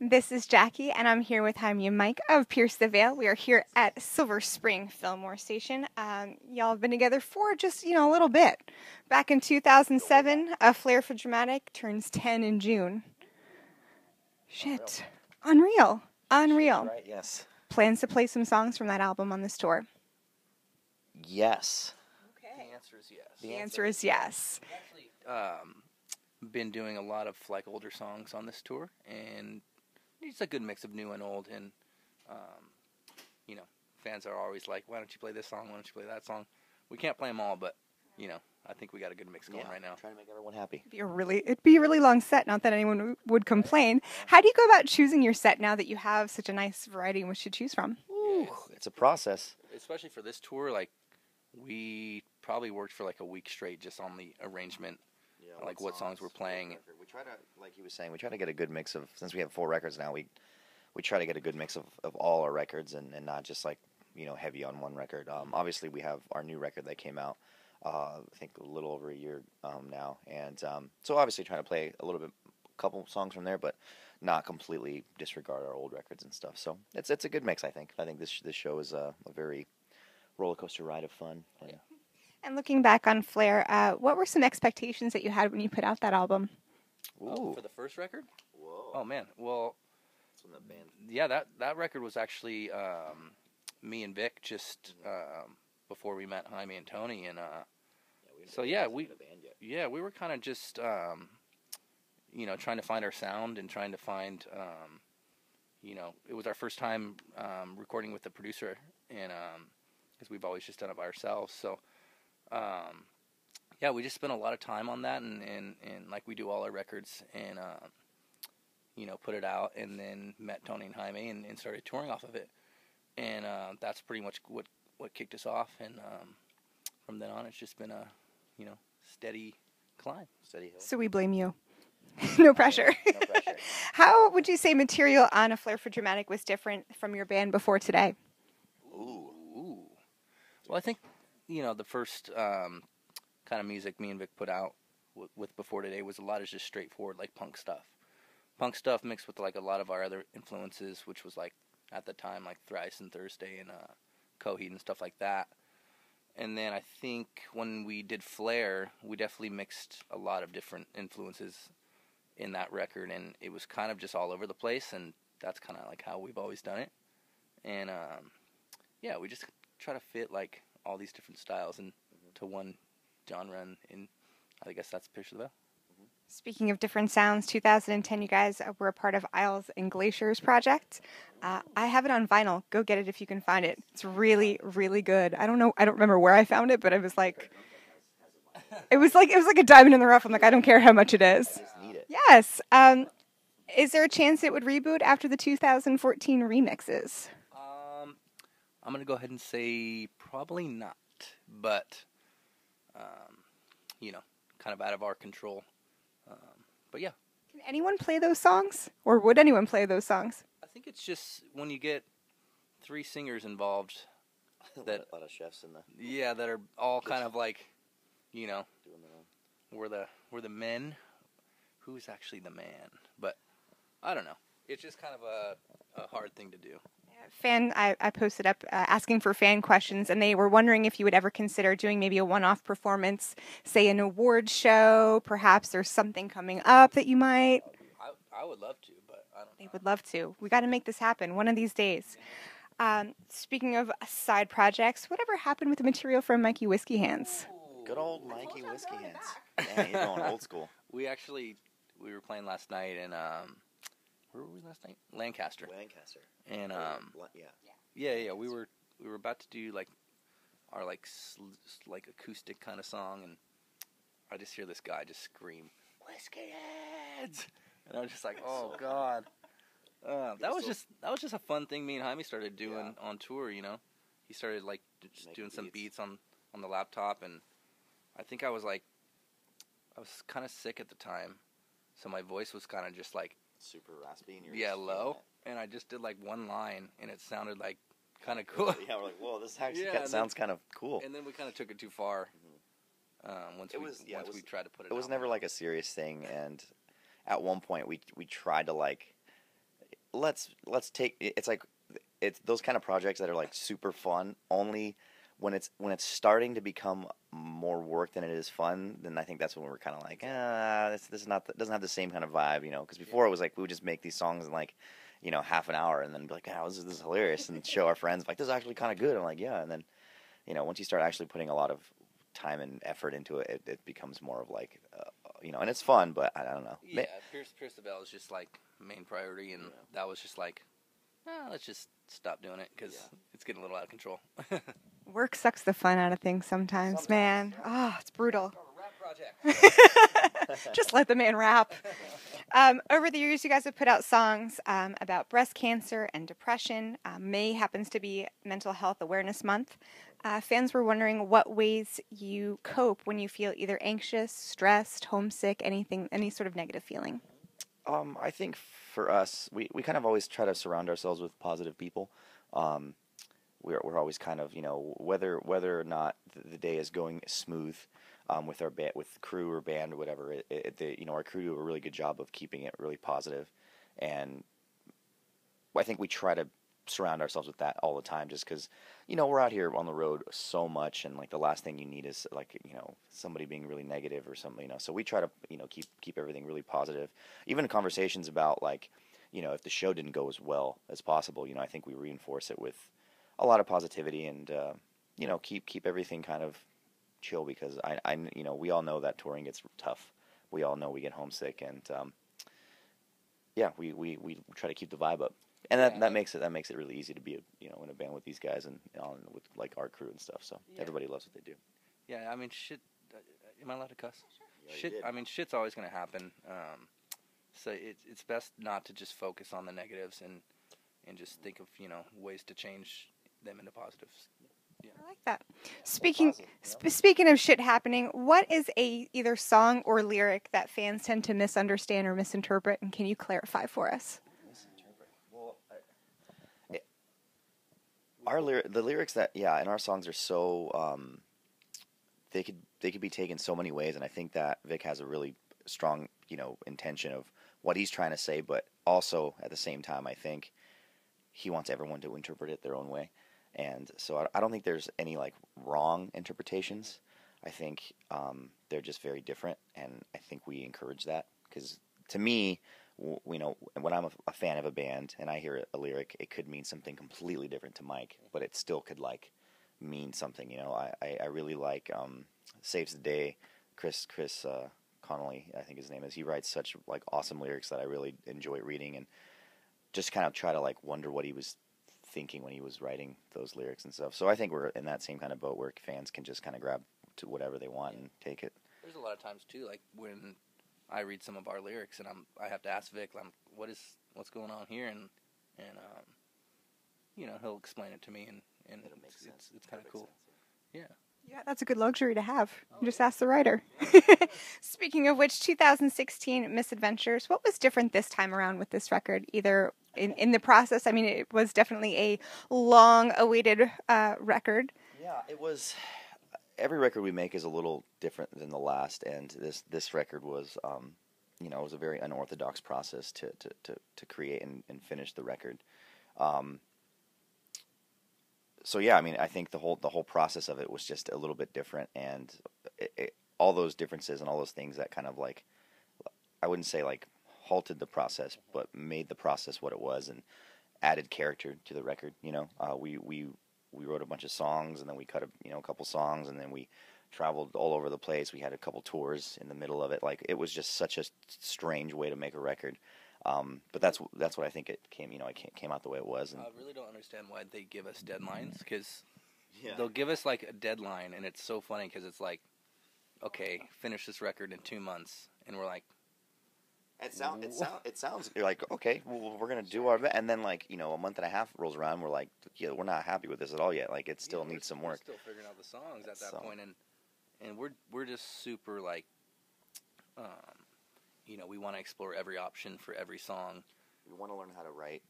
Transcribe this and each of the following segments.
This is Jackie, and I'm here with Jaime and Mike of Pierce the Veil. We are here at Silver Spring Fillmore Station. Y'all have been together for just, a little bit. Back in 2007, A Flair for Dramatic turns 10 in June. Shit. Unreal. Unreal. Right, yes. Plans to play some songs from that album on this tour? Yes. Okay. The answer is yes. The answer is yes. Actually, been doing a lot of like older songs on this tour, and it's a good mix of new and old. And fans are always like, "Why don't you play this song? Why don't you play that song?" We can't play them all, but I think we got a good mix going right now. Trying to make everyone happy. It'd be a really long set, not that anyone would complain. How do you go about choosing your set now that you have such a nice variety in which to choose from? Ooh, it's a process. Especially for this tour, like we probably worked for like a week straight just on the arrangement, like what songs we're playing. We try to, like he was saying, we try to get a good mix of, since we have 4 records now, we try to get a good mix of all our records and not just like, heavy on one record. Obviously we have our new record that came out, I think a little over a year now, and so obviously trying to play a couple songs from there, but not completely disregard our old records and stuff. So it's a good mix, I think. I think this show is a very roller coaster ride of fun. And looking back on Flair, what were some expectations that you had when you put out that album? Oh, for the first record? Whoa. Oh man, well, That's when the band. yeah, that record was actually me and Vic just before we met Jaime and Tony, and we were kind of just trying to find our sound and trying to find it was our first time recording with the producer, and because we've always just done it by ourselves, so we just spent a lot of time on that, and like we do all our records, and put it out, and then met Tony and Jaime and started touring off of it, and that's pretty much what kicked us off, and from then on it's just been a steady climb, steady hill. So we blame you. No pressure. No pressure. How would you say material on A Flair for Dramatic was different from your band before today? Ooh. Well, I think the first kind of music me and Vic put out with Before Today was a lot of just straightforward like punk stuff mixed with like a lot of our other influences, which was like at the time like Thrice and Thursday and Coheed and stuff like that. And then I think when we did Flair, we definitely mixed a lot of different influences in that record, and it was kind of just all over the place, and that's kind of like how we've always done it. And we just try to fit like all these different styles into one genre, and I guess that's Pierce the Veil. Speaking of different sounds, 2010, you guys were a part of Isles and Glaciers project. I have it on vinyl. Go get it if you can find it. It's really, really good. I don't remember where I found it, but it was like a diamond in the rough. I'm like, I don't care how much it is. I just need it. Yes. Is there a chance it would reboot after the 2014 remixes? I'm gonna go ahead and say probably not, but kind of out of our control. But yeah. Can anyone play those songs? Or would anyone play those songs? I think it's just when you get 3 singers involved that a lot of chefs in the that are all kind of like, doing their own. we're the men. Who's actually the man? But I don't know. It's just kind of a hard thing to do. I posted up asking for fan questions, and they were wondering if you would ever consider doing maybe a one-off performance, say an award show. Perhaps there's something coming up that you might. I would love to, but I don't know. They would love to. We got to make this happen one of these days. Speaking of side projects, whatever happened with the material from Mikey Whiskey Hands? Good old Mikey Whiskey Hands. Yeah, he's going old school. We were playing last night, and where were we last night? Lancaster. And we were about to do like our like acoustic kind of song, and I just hear this guy just scream, "Whiskey Heads!" And I was just like, "Oh God!" That was just a fun thing me and Jaime started doing on tour. He started like just doing some beats on the laptop, and I think I was kind of sick at the time, so my voice was kind of just like super raspy. And low, and I just did like one line, and it sounded like kind of cool. Yeah, we're like, whoa, this actually sounds kind of cool. And then we kind of took it too far. Once we tried to put it. It was never like a serious thing, and at one point we tried to like let's take it's like it's those kind of projects that are like super fun only when it's starting to become more work than it is fun. Then I think that's when we're kind of like, this is not doesn't have the same kind of vibe, you know, because before it was like we would just make these songs in like, you know, half an hour and then be like, oh, this is hilarious, and show our friends like, this is actually kind of good. I'm like, yeah. And then, you know, once you start actually putting a lot of time and effort into it, it becomes more of like, you know, and it's fun, but I don't know. Yeah, Pierce the Veil is just like main priority, and that was just like, let's just stop doing it because it's getting a little out of control. Work sucks the fun out of things sometimes, man. Oh, it's brutal. Just let the man rap. Over the years, you guys have put out songs about breast cancer and depression. May happens to be Mental Health Awareness Month. Fans were wondering what ways you cope when you feel either anxious, stressed, homesick, any sort of negative feeling. I think for us, we kind of always try to surround ourselves with positive people. We're always kind of, you know, whether or not the day is going smooth with our with crew or band or whatever, you know, our crew do a really good job of keeping it really positive, and I think we try to surround ourselves with that all the time, just because, you know, we're out here on the road so much, and like the last thing you need is like, you know, somebody being really negative or something, you know. So we try to, you know, keep everything really positive. Even conversations about like, you know, if the show didn't go as well as possible, you know, I think we reinforce it with a lot of positivity and you know, keep everything kind of chill, because I you know, we all know that touring gets tough. We all know we get homesick, and yeah, we try to keep the vibe up. And that makes it really easy to be, you know, in a band with these guys and with like our crew and stuff. So everybody loves what they do. Yeah, I mean, shit. Am I allowed to cuss? Yeah, shit. I mean, shit's always gonna happen. So it's best not to just focus on the negatives and just think of, you know, ways to change them into positives. Yeah. I like that. Speaking of shit happening, what is a either song or lyric that fans tend to misunderstand or misinterpret, and can you clarify for us? The lyrics that in our songs are so they could be taken so many ways, and I think that Vic has a really strong, you know, intention of what he's trying to say, but also at the same time I think he wants everyone to interpret it their own way. And so I don't think there's any like wrong interpretations. I think they're just very different, and I think we encourage that, because to me, you know, when I'm a fan of a band and I hear a lyric, it could mean something completely different to Mike, but it still could like mean something. You know, I really like Saves the Day, Chris Connolly, I think his name is. He writes such like awesome lyrics that I really enjoy reading, and just kind of try to like wonder what he was thinking when he was writing those lyrics and stuff. So I think we're in that same kind of boat where fans can just kind of grab to whatever they want and take it. There's a lot of times too, like when I read some of our lyrics and I have to ask Vic, what's going on here, and you know, he'll explain it to me, and it's kind of cool. Yeah. Yeah, that's a good luxury to have. You just ask the writer. Speaking of which, 2016 Misadventures, what was different this time around with this record, either in the process? I mean, it was definitely a long-awaited record. Yeah, it was. Every record we make is a little different than the last, and this record was, you know, it was a very unorthodox process to create and finish the record. So yeah, I mean, I think the whole process of it was just a little bit different, and all those differences and all those things that kind of like, I wouldn't say like halted the process, but made the process what it was and added character to the record. You know, we wrote a bunch of songs, and then we cut a couple songs, and then we traveled all over the place. We had a couple tours in the middle of it. Like, it was just such a strange way to make a record. But that's what I think it came. You know, it came out the way it was. And I really don't understand why they give us deadlines, because they'll give us like a deadline, and it's so funny because it's like, okay, finish this record in 2 months, and we're like, it sounds you're like, okay, well, we're gonna do our best, and then like, you know, a month and a half rolls around, we're like, yeah, we're not happy with this at all yet. Like, it still needs some work. We're still figuring out the songs at that point, and we're just super like, you know, we want to explore every option for every song. We want to learn how to write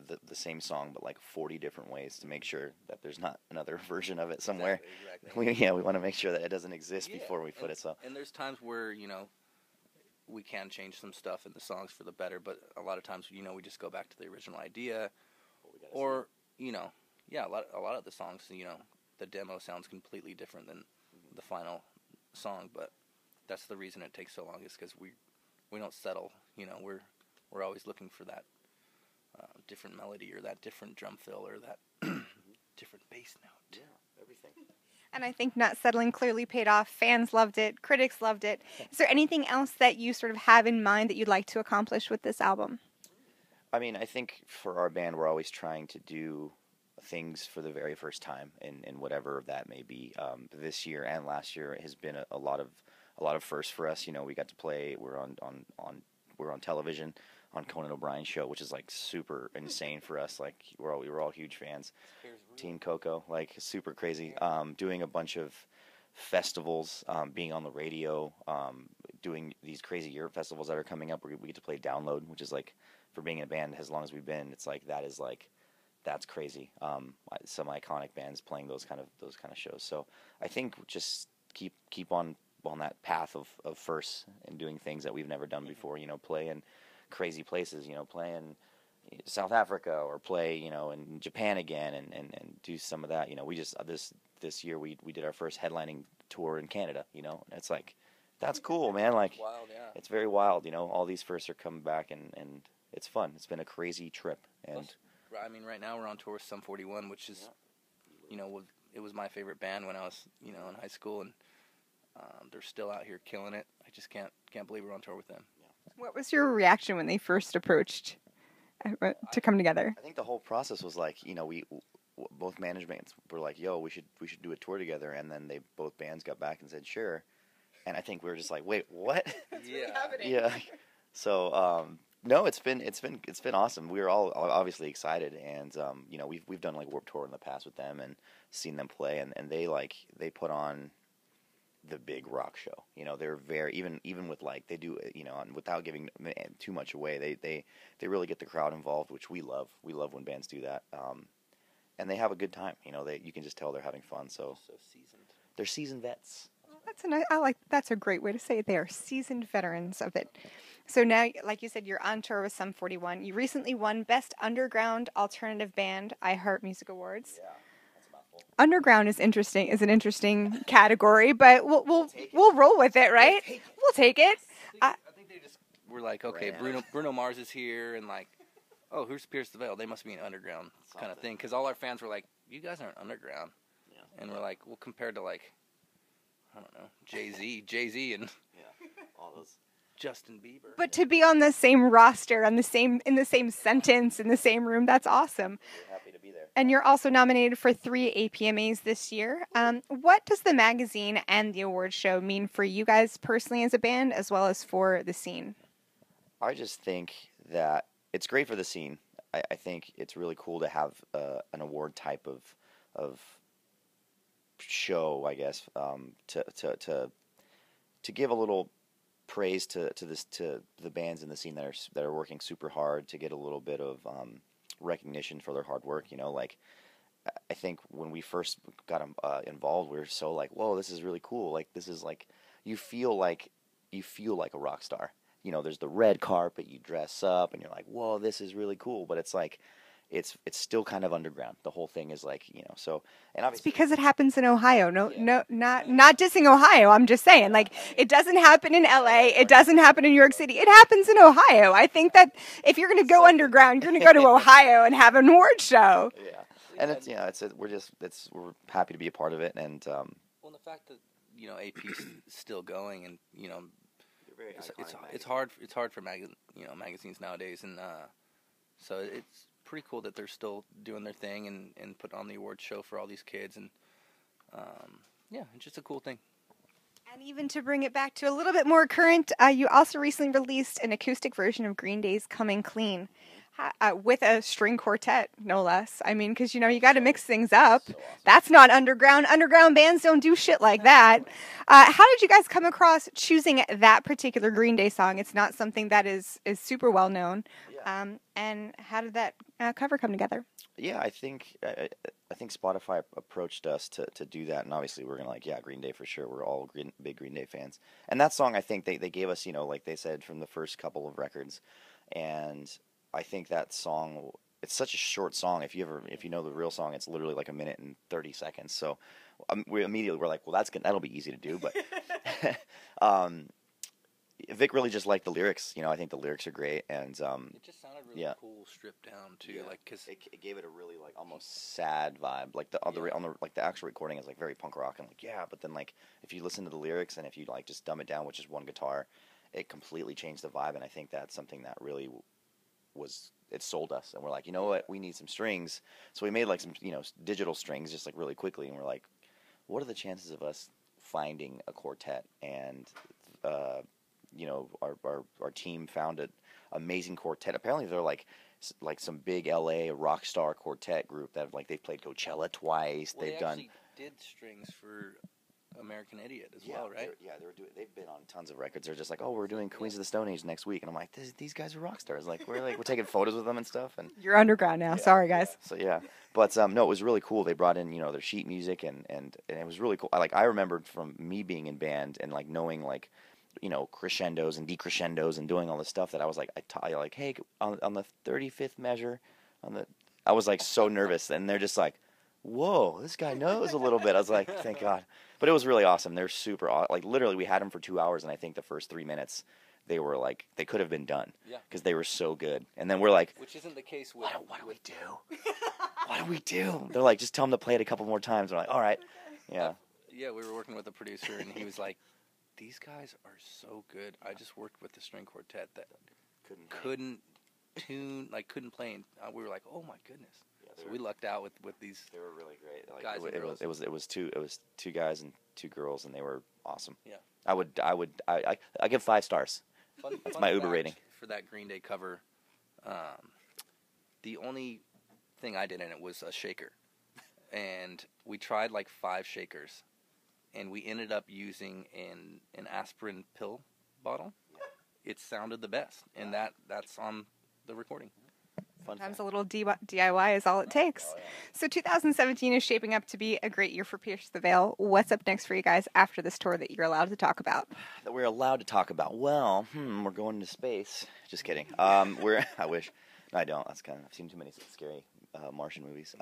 the same song, but like 40 different ways, to make sure that there's not another version of it somewhere. Exactly. We want to make sure that it doesn't exist before we put it. So. And there's times where, you know, we can change some stuff in the songs for the better, but a lot of times, you know, we just go back to the original idea, or, you know, yeah, a lot of the songs, you know, the demo sounds completely different than the final song, but that's the reason it takes so long, is because we don't settle, you know, we're always looking for that different melody, or that different drum fill, or that different bass note. Yeah, everything. And I think not settling clearly paid off. Fans loved it. Critics loved it. Is there anything else that you sort of have in mind that you'd like to accomplish with this album? I mean, I think for our band, we're always trying to do things for the very first time, and whatever that may be. This year and last year has been a lot of firsts for us. You know, we got to play. We're on television on Conan O'Brien's show, which is like super insane for us. Like we were all huge fans. Teen Coco, like super crazy. Doing a bunch of festivals, being on the radio, doing these crazy Europe festivals that are coming up. We get to play Download, which is like, for being in a band as long as we've been, it's like that's crazy. Some iconic bands playing those kind of shows. So I think just keep on that path of firsts and doing things that we've never done before. You know, play in crazy places. You know, play in South Africa, or play, you know, in Japan again, and do some of that. You know, we just this year we did our first headlining tour in Canada. You know, and it's like, that's cool, man. Like, Wild, yeah. It's very wild. You know, all these firsts are coming back, and it's fun. It's been a crazy trip. And I mean, right now we're on tour with Sum 41, which is, you know, it was my favorite band when I was, you know, in high school, and they're still out here killing it. I just can't believe we're on tour with them. What was your reaction when they first approached to come together? I think the whole process was like, you know, we both managements were like, yo, we should do a tour together, and then both bands got back and said sure, and I think we were just like, wait, what? Yeah. So no, it's been awesome. We were all obviously excited, and you know, we've done like Warped Tour in the past with them and seen them play, and they put on the big rock show. You know, they're very, even with like, they do, you know, and without giving too much away, they really get the crowd involved, which we love. We love when bands do that. And they have a good time. You know, you can just tell they're having fun. So seasoned. They're seasoned vets. That's a great way to say it. They are seasoned veterans of it. So now, like you said, you're on tour with Sum 41. You recently won Best Underground Alternative Band iHeart Music Awards. Yeah. Underground is an interesting category, but we'll roll with it, right? We'll take it. I think they just were like, okay, Bruno Mars is here, and like, oh, who's Pierce the Veil? They must be an underground kind of thing, because all our fans were like, you guys aren't underground, and we're like, well, compared to like, I don't know, Jay-Z, and all those. Justin Bieber. But to be on the same roster, in the same sentence, in the same room, that's awesome. We're happy to be there. And you're also nominated for 3 APMAs this year. What does the magazine and the awards show mean for you guys personally as a band, as well as for the scene? I just think that it's great for the scene. I think it's really cool to have an award type of show, I guess, to give a little praise to the bands in the scene that are working super hard, to get a little bit of recognition for their hard work. You know, like, I think when we first got involved, we were so like, whoa, this is really cool. Like, this is like, you feel like a rock star. You know, there's the red carpet, you dress up, and you're like, whoa, this is really cool. But it's like, it's still kind of underground. The whole thing is like, you know, so, and obviously it's because it happens in Ohio. No, not dissing Ohio. I'm just saying, like, it doesn't happen in LA. It doesn't happen in New York City. It happens in Ohio. I think that if you're going to go underground, you're going to go to Ohio and have an award show. Yeah, and we're happy to be a part of it, and well, the fact that, you know, AP's still going, and, you know, it's hard for magazines nowadays, and so it's pretty cool that they're still doing their thing and putting on the award show for all these kids, and it's just a cool thing. And even to bring it back to a little bit more current, you also recently released an acoustic version of Green Day's Coming Clean with a string quartet, no less. I mean, because, you know, you got to mix things up. So awesome. That's not underground. Underground bands don't do shit like that. How did you guys come across choosing that particular Green Day song? It's not something that is super well known. Yeah. And how did that cover come together? Yeah, I think I think Spotify approached us to do that, and obviously we're gonna like, yeah, Green Day for sure. We're all big Green Day fans, and that song I think they gave us, like they said from the first couple of records, and I think that song. It's such a short song. If you know the real song, it's literally like 1 minute and 30 seconds. So we're like, well, that'll be easy to do. But Vic really just liked the lyrics. I think the lyrics are great, and it just sounded really cool, stripped down too. Yeah. Like, cause it gave it a really like almost sad vibe. Like on the actual recording is like very punk rock and like but then like if you listen to the lyrics and if you like just dumb it down with just one guitar, it completely changed the vibe. And I think that's something that really it sold us, and we're like, you know what, we need some strings. So we made like some digital strings just like really quickly, and we're like, what are the chances of us finding a quartet? And our team found an amazing quartet. Apparently they're like some big LA rock star quartet group that they've played Coachella twice. Well, they've they done actually did strings for American Idiot as well, right? They've been on tons of records. They're just like, oh, we're doing Queens of the Stone Age next week, and I'm like, these guys are rock stars. Like we're taking photos with them and stuff. And You're underground now. Sorry, guys. So but no, it was really cool. They brought in their sheet music and it was really cool. I remembered from me being in band and like knowing like crescendos and decrescendos and doing all this stuff that I was like, hey, on the 35th measure, I was like so nervous, and they're just like, whoa, this guy knows a little bit. I was like, thank God. But it was really awesome. They're super like literally we had them for 2 hours, and I think the first 3 minutes they were like they could have been done because they were so good. And then we're like, which isn't the case with what do we do? What do we do? They're like, just tell them to play it a couple more times. We're like, all right, yeah. Yeah, we were working with a producer, and he was like, these guys are so good. I just worked with the string quartet that couldn't tune, like couldn't play. And we were like, oh my goodness. Yeah, so we lucked out with these. They were really great. Like, guys and girls. It was two guys and 2 girls, and they were awesome. Yeah. I give 5 stars. That's my Uber rating for that Green Day cover. The only thing I did in it was a shaker, and we tried like 5 shakers. And we ended up using an aspirin pill bottle. Yeah. It sounded the best, and that's on the recording. Sometimes a little DIY is all it takes. Oh, yeah. So 2017 is shaping up to be a great year for Pierce the Veil. What's up next for you guys after this tour that you're allowed to talk about? That we're allowed to talk about? Well, we're going to space. Just kidding. I wish. No, I don't. I've seen too many scary Martian movies.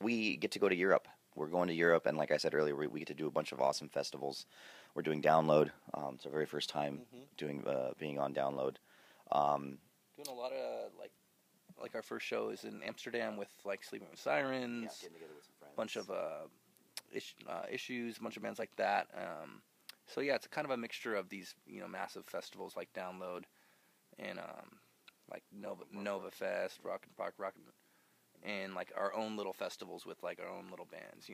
We get to go to Europe. We're going to Europe, and like I said earlier, we get to do a bunch of awesome festivals. We're doing Download. It's our very first time being on Download. Doing a lot of like our first show is in Amsterdam with like Sleeping with Sirens, getting together with some friends. Bunch of Issues, a bunch of bands like that. So yeah, it's kind of a mixture of these massive festivals like Download and like Nova Fest, Rock and like our own little festivals with like our own little bands,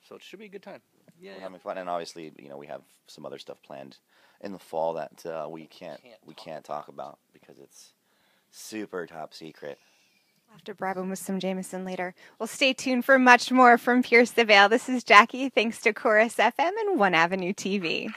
so it should be a good time. We're having fun, and obviously, we have some other stuff planned in the fall that we can't talk about because it's super top secret. We'll have to bribe him with some Jameson later. Well, stay tuned for much more from Pierce the Veil. This is Jackie, thanks to Chorus FM and One Avenue TV.